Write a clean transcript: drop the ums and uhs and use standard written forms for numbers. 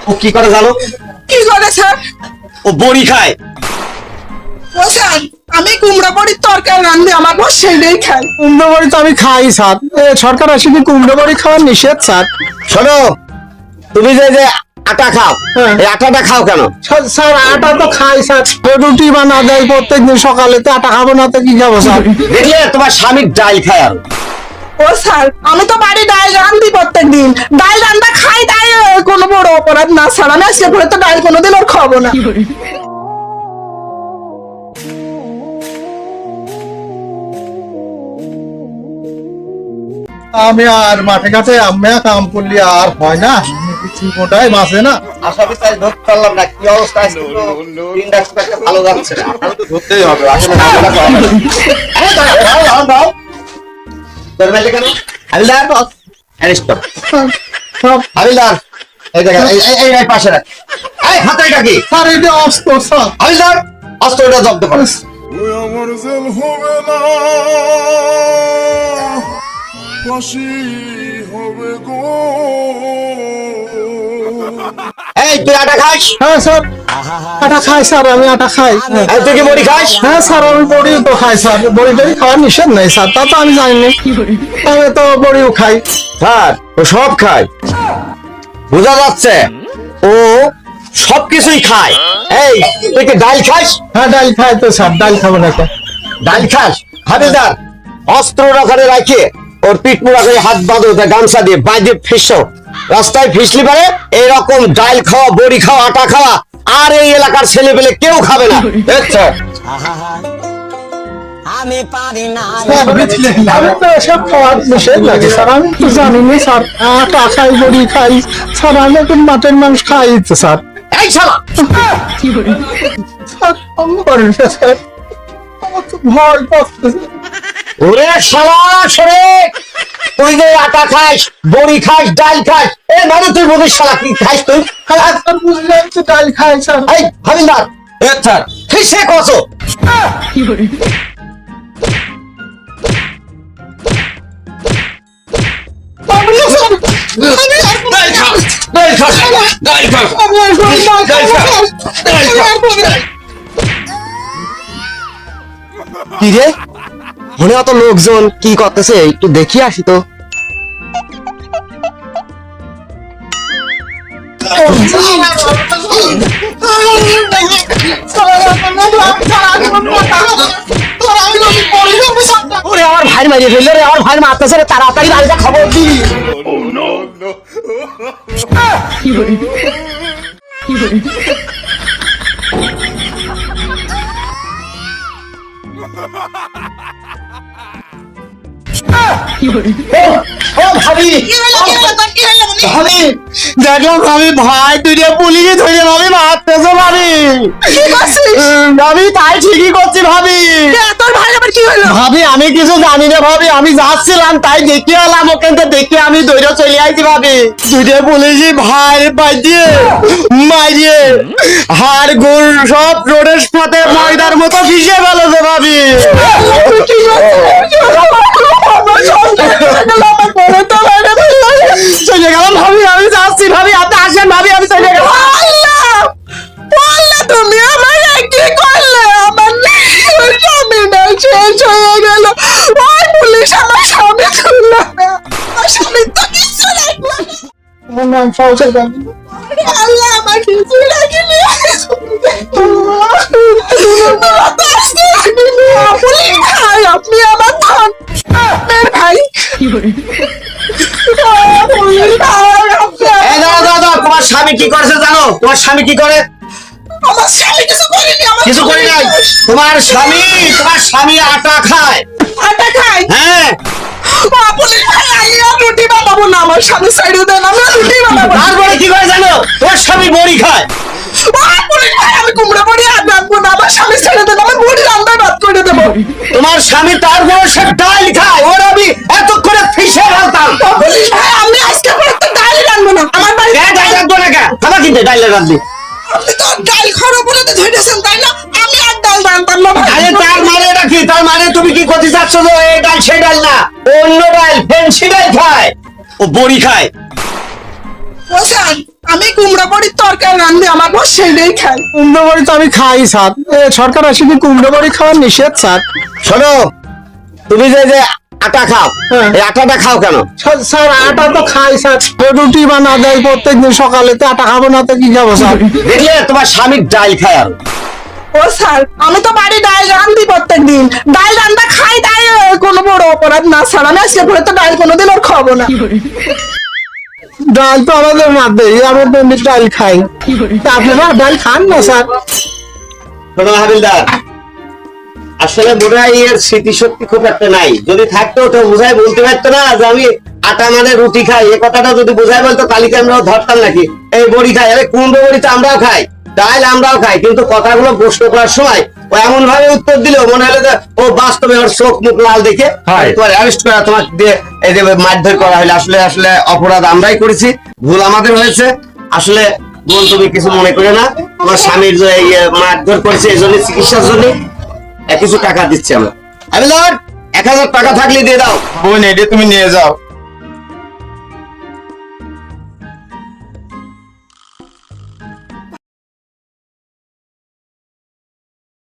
ও কি করে জানো? কি করে স্যার? ও বড়ি খায়। ও স্যার, আমি কুমড়া বড়ির তরকারি রান্ধি, আমার বউ সেইটাই খায়। কুমড়ো বড়ি তো আমি খাই স্যার, সরকার আসলে কুমড়ো বড়ি খাওয়া নিষেধ স্যার। শোনো, তুমি যে যে আটা খাও, হ্যাঁ। এই আটাটা খাও কেন? স্যার আটা তো খাই স্যার, রুটি বানা দেয় প্রত্যেকদিন সকালে, তো আটা খাবো না তো কি খাবো স্যার? দেখলে তোমার স্বামী ডাল খায়। আর ও স্যার, আমি তো বাড়ি ডাল রান্ধি প্রত্যেকদিন, ডাল রান্না খাই, তাই কোনো বড় অপরাধ না স্যার। আমি আজকে পরে তো ডাল কোনোদিন ওর খাবো না। আমি আর মাঠে ঘাটে আমি কাম করলি আর হয় না, কিছু মোটাই বাঁচে না। আসামি তাই ধরতে পারলাম না, কি অবস্থা আজকে তো দিনটা খুব একটা ভালো যাচ্ছে না। আপনাকে তো ধরতেই হবে, আসলে ঝামেলা করা হবে। আরে দাও, দাও। তোর মেলে কেন? হাবিলদার, অ্যারেস্ট কর। সব হাবিলদার, এই দেখেন, এই পাশে রাখ। এই হাতে এটা কি? স্যার এটা অস্ত্র স্যার। হাবিলদার, অস্ত্রটা জব্দ কর। ওই আমার জেল হবে না, ফাঁসি হবে গো। এই তুই আটা খাস? হ্যাঁ স্যার, আটা খাই স্যার, আমি আটা খাই। এই তুই কি বড়ি খাস? হ্যাঁ স্যার, আমি বড়িও তো খাই স্যার, বড়ি টড়ি খাওয়া নিষেধ নেই স্যার, তা তো আমি জানি না, আমি তো বড়িও খাই। স্যার, ও সব খায়, বোঝা যাচ্ছে ও সবকিছুই খায়। এই তুই কি ডাল খাস? হ্যাঁ ডাল খাই তো স্যার, ডাল খাবো না কেন? ডাল খাস? হাবিলদার, অস্ত্র ওখানে রাখে ওর পিঠ মুড়া করে হাত বাঁধো, গামছা দিয়ে বাঁধে ফিসো, রাস্তায় ফিসলি পারে। এইরকম ডাল খাওয়া, বড়ি খাওয়া, আটা খাওয়া আর এই এলাকার ছেলে পেলে কেউ খাবে না, দেখছো? আমি পারি না। আমি তো এসব খাওয়ার নিষেধ লাগে স্যার, আমি তো জানি না স্যার, আটা খাই, বড়ি খাই স্যার, আমি এখন মাছের মাংস খাই তো স্যার। এই শালা, স্যার আমি করেন না স্যার, আমার তো ভয় করতেছে। ওরে শালা সরে, তুই যে আটা খাস, বড়ি খাস, ডাল খাস, এ মানে তুই বলিস শালা কি খাস তুই? হ্যাঁ স্যার বুঝলাম তো, ডাল খাই স্যার। এই হাবিলদার, স্যার ফিসে কসো। কি রে, মনে অত লোকজন কি করতেছে, একটু দেখি আসি তো। ওরে আমার ভাই মারিয়ে ফেললো রে, আমার ভাই মারতেছে রে, তাড়াতাড়ি বাড়িতে খবর দি। ও ভাবি, ভাবি দেখলাম ভাবি, ভাই দুইটা পুলিশে ধরে ভাবি মারতেছে ভাবি। ভাবি তাই ঠিকই করছি ভাবি। তোর ভাই আবার কি হলো? ভাবি আমি কিছু জানি না ভাবি, আমি যাচ্ছিলাম তাই দেখে এলাম, ওখান থেকে দেখে আমি দৌড়ে চলে আইছি ভাবি। দুইটা পুলিশই ভাই বাজিয়ে মারিয়ে হাড় গুড় সব রোডের সাথে ময়দার মতো ভিজে ফেলেছে ভাবি। চলে গেলাম ভাবি, আমি যাচ্ছি ভাবি, আপনি আসেন ভাবি, আমি চলে গেলাম। তুমি আমাকে কি করলে? আমার স্বামীটা শেষ হয়ে গেল। ওই পুলিশ আমার স্বামী তুলল না, আমার স্বামী তো কিছু রাখলো না। আমার নাম ফৌজের গান্ধী। আল্লাহ আমার কিছু রাখিনি। পুলিশ ভাই, আপনি আমার ধন ভাই। পুলিশ ভাই, এই দাঁড়া দাঁড়া দাঁড়া, তোমার স্বামী কি করেছে জানো? তোমার স্বামী কি করে? আমার স্বামী কিছু করেনি। আমার কিছু করে নাই। তোমার স্বামী আটা খায়। আটা খাই। হ্যাঁ, পুলিশ ভাই, আমি আর রুটি বানাবো না, আমার স্বামী সাইডে দেন, আমি আর রুটি বানাবো না। তারপরে কি করে জানো? তোমার স্বামী বড়ি খায়। পুলিশ ভাই, আমি কুমড়া বড়ি আর রাখবো না, আমার স্বামী সাইডে দেন, আমি বড়ি রান্নায় ভাত করে দেবো। তোমার স্বামী তারপরে সে ডাল খায়, ওর আমি এত করে ফিসে ফেলতাম। পুলিশ ভাই, আমি আজকে পরে তো ডাল রাখবো না, আমার বাড়ি ডাল রাখবো না কেন? খাবার কিনতে ডাল রাখবি। আপনি তো ডাল খাওয়ার বলে তো ধরেছেন, তাই না? আমি আর ডাল রান্তাম না ভাই। আরে তার মানে এটা কি? তার মানে তুমি কি করতে চাচ্ছ যে এই ডাল সেই ডাল না, অন্য ডাল, ফেন্সি ডাল খায়, ও বড়ি খায়। ও স্যার, আমি কুমড়া বড়ির তরকারি রান্ধি আমার বউ সেইটাই খাই। কুমড়ো বড়ি তো আমি খাই স্যার, সরকার আসলে কুমড়ো বড়ি খাওয়ার নিষেধ স্যার। শোনো, তুমি যে আটা খাও, হ্যাঁ। এই আটাটা খাও কেন? স্যার আটা তো খাই স্যার, রুটি বানা দেয় প্রত্যেকদিন সকালে, তো আটা খাবো না তো কি খাবো স্যার? দেখলে তোমার স্বামীর ডাল খায় আর ও স্যার, আমি তো বাড়ি ডাল রান্ধি প্রত্যেকদিন, ডাল রান্না খাই, তাই কোনো বড় অপরাধ না স্যার। আমি আজকে পরে তো ডাল কোনোদিন আর খাবো না। ডাল তো আমাদের মাঝে, আমরা তো এমনি ডাল খাই, তা আপনারা ডাল খান না স্যার? শোনো হাবিলদার, আসলে মনে হয় এর স্মৃতিশক্তি খুব একটা নাই। যদি থাকতো তো বুঝাই বলতে পারতো না যে আমি আটা মানে রুটি খাই, এই কথাটা যদি বুঝাই বলতো কালিকে আমরাও ধরতাম নাকি। এই বড়ি খাই, আরে কুমড়ো বড়ি তো আমরাও খাই, ডাল আমরাও খাই, কিন্তু কথাগুলো প্রশ্ন করার সময় ও এমন ভাবে উত্তর দিল মনে হলো যে ও বাস্তবে ওর চোখ মুখ লাল দেখে তোমার অ্যারেস্ট করা, তোমাকে দিয়ে এই যে মারধর করা হলো। আসলে আসলে অপরাধ আমরাই করেছি, ভুল আমাদের হয়েছে। আসলে বোন তুমি কিছু মনে করে না, তোমার স্বামীর যে এই মারধর করেছে এই জন্য চিকিৎসার জন্য কিছু টাকা দিচ্ছি আমরা। 1000 টাকা থাকলে দিয়ে দাও। বোন, এটা তুমি নিয়ে যাও।